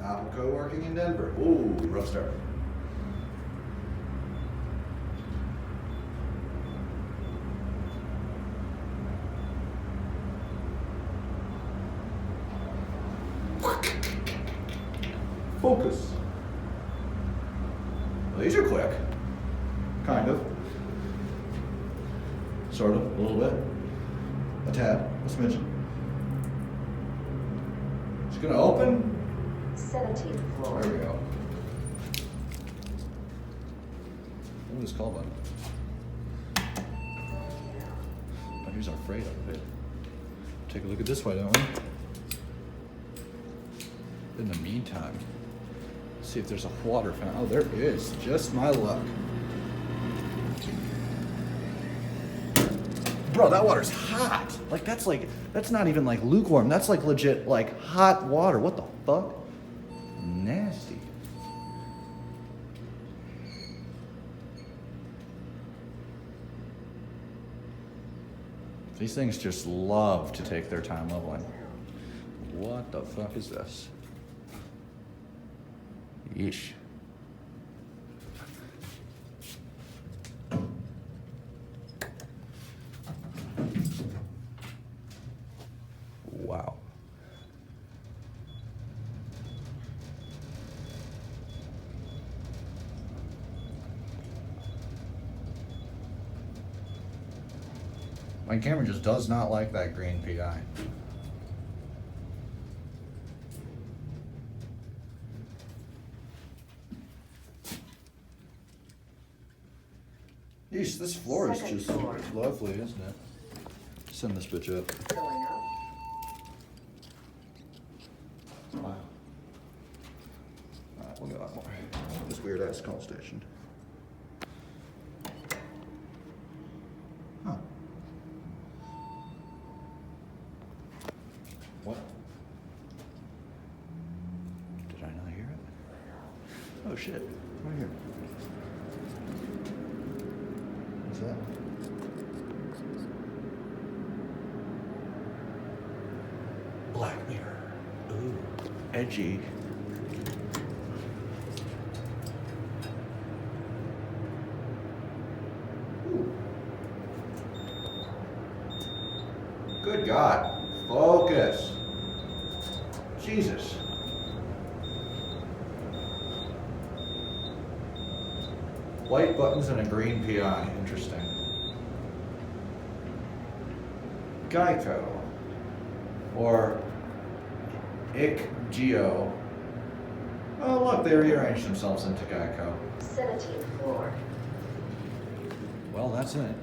Apple working in Denver. Ooh, rough start. Focus. Well, these are quick. Kind of. Sort of, a little bit. A tad, a smidgen. It's gonna open. 17th floor. There we go. What is this call button? Oh, here's our freight of it. Take a look at this way, don't we? In the meantime, let's see if there's a water fountain. Oh, there is. Just my luck. Bro, that water's hot. That's not even like lukewarm. That's like legit, like hot water. What the fuck? Nasty. These things just love to take their time leveling. What the fuck is this? Yeesh. Wow. My camera just does not like that green PI. Yeesh, this floor is just lovely, isn't it? Send this bitch up. Going up. Wow. Alright, we'll get a lot more. This weird ass call station. Huh. What? Did I not hear it? Oh shit. Right here. What's that? Black Mirror. Ooh, edgy. Ooh. Good God. Focus. Jesus. White buttons and a green PI. Interesting. Geico. Or ICGO. Oh, look, they rearranged themselves into Geico. 17th floor. Well, that's it.